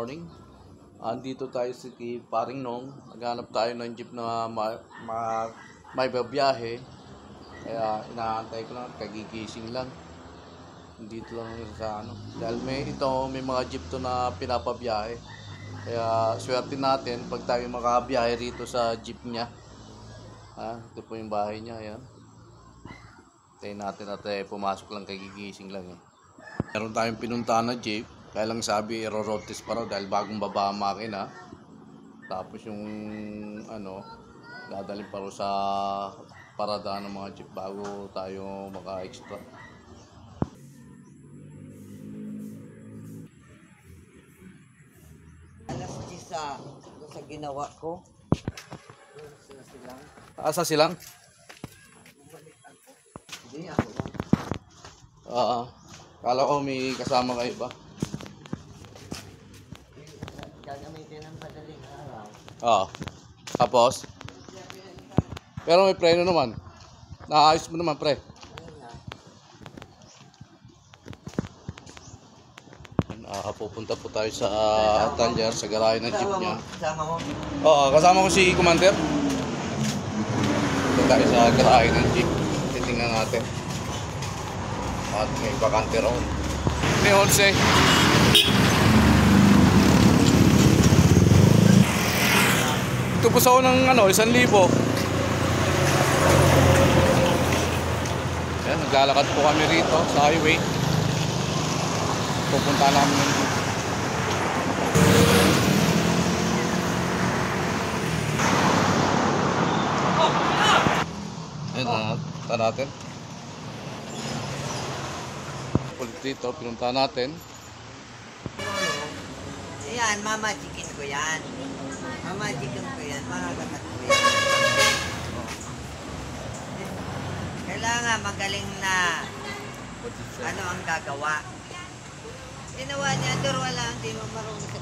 morning. Andito tayo sa Paring Nong. Naghanap tayo ng jeep na may babiyahe. Kaya inaantay ko lang, kagigising lang. Dito lang sa ano. Dahil may mga jeep to na pinapabiyahe. Kaya swerte natin pag tayo makabiyahe rito sa jeep niya. Ito po yung bahay niya, ayan. Tayo natin at pumasok lang, kagigising lang. Meron tayong pinuntahan na jeep. Kaya lang sabi, road test pa raw dahil bagong baba ang makina. Tapos yung dadalhin pa raw sa paradaan ng mga jeep bago tayo maka-extra. Alas 10 sa ginawa ko. Asa silang? Hindi ako lang. Kala ko may kasama kayo ba? Gagamitin ng madaling araw. Tapos? Pero may preno naman. Naayos mo naman, pre. Pupunta po tayo sa Talyer, sa garahe ng jeep niya. Kasama mo? Oo, kasama ko si Commander. Punta tayo sa garahe ng jeep. Titingnan natin. At may bakante raw. May Jose. Tupos ako ng 1,000. Ayan, naglalakad po kami rito sa highway. Pupunta namin ng jeep. Ayan, punta natin. Ulit dito, pinunta natin. Ayan, mamajikin ko yan. Mamajikin ko yan, makakagat ko yan. Kailangan magaling na ano ang gagawa. Ginawa niya, pero wala, hindi mo marunong sa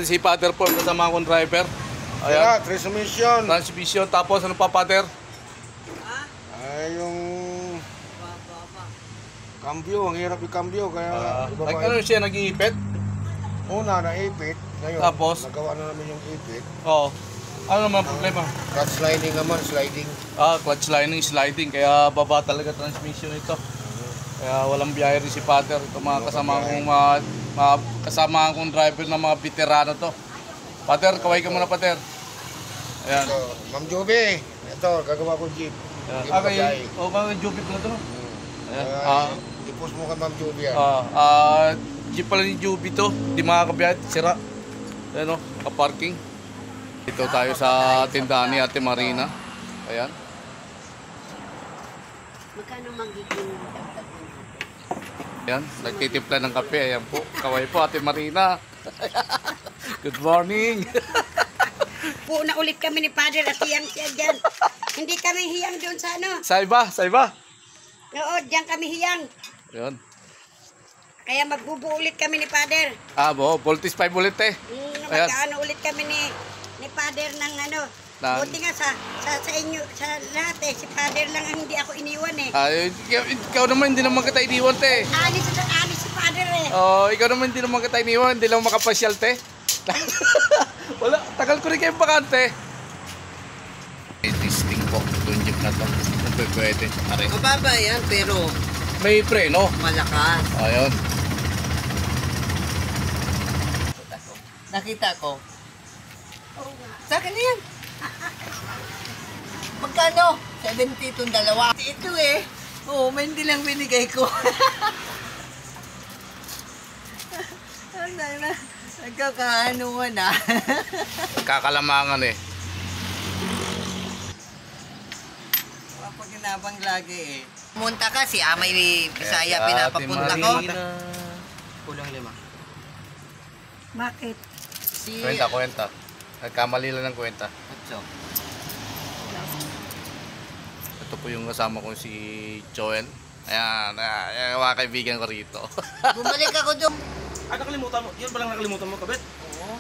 Si Father Paul, kasama akong driver. Kaya, Ayan, transmission. tapos ano pa, Father? Ha? Ay, yung Baba. cambio, ang hirap i-cambio. Kaya, Ano siya, nag-iipit? una, naipit. Ngayon, Tapos? nagawa na namin yung ipit. Oo. Ano naman ang problema? Clutch sliding naman, sliding. Clutch sliding. Kaya baba talaga transmission ito. Kaya walang biyahe rin si Father. Ito mga kasama kong driver ng mga veterano to. Father, kaway ka muna, Father. Ayan. So, Ma'am Joby, ito, gagawa ko jeep. Okay. Mga Jupit na ito, no? Ayan. Ipos mo ka, Ma'am Joby. Jeep pala ni Juby to. Di makakabiyahe. Sira. Ayan, no? Ka-parking. Dito tayo sa tindahan ni Ate Marina. Ayan. Magkano magiging dagdag mo natin? Ayan, nagtitimpla ng kape. Ayan po, kaway po Ate Marina. Good morning. Po na ulit kami ni Father at hiyang siya dyan. Hindi kami hiyang doon sa ano. Sa iba. Oo, dyan kami hiyang. Ayan. Kaya magbubu ulit kami ni Father. Voltage 5 ulit eh. Ayan. Magkaano ulit kami ni Father ng ano. Buti nga sa inyo, sa lahat eh. Si Father lang ang hindi ako iniwan eh. Ikaw naman hindi naman kita iniwan te. Anis si Father eh. Ikaw naman hindi naman kita iniwan. Hindi lang makapasyal te. Wala, tagal ko rin kayong bakante. Testing po, itong jeep na to. Kung pwede. Mababa yan, pero May preno. malakas. Ayun. Nakita ko. Sa akin na yan. Magkano? 70 itong dalawa. Ito eh. Oo, may hindi lang binigay ko. Nagkakaano mo na. Kakalamangan eh. Papaginabang lagi eh. Pumunta ka, si Amay Bisaya pinapapunta ko. Kulang 5. Bakit? Si Kwenta. Nagkamali lang ng kwenta. Atso. Ito po yung kasama ko si Joel. Ayan, yung mga kaibigan ko rito. Bumalik ako doon. Nakalimutan mo. Yun palang nakalimutan mo, kabit. Oo.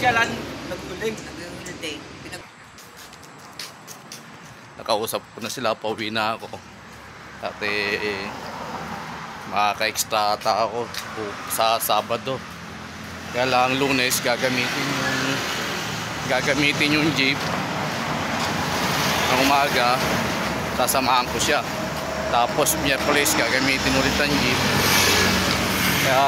Siya lang, nagtuling. Nag-holiday. Nakausap ko na sila, pauwi na ako. At Makaka-extra ata ako sa Sabado. Kaya lang Lunes gagamitin yung jeep. Ng umaga, sasamahan ko siya. Tapos Miyerkules gagamitin ulit ang jeep. Kaya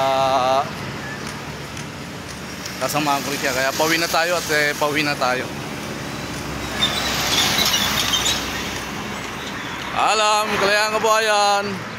sasamahan ko ulit siya. Kaya pauwi na tayo at pauwi na tayo. Alam, Kalayaan Kabuhayan.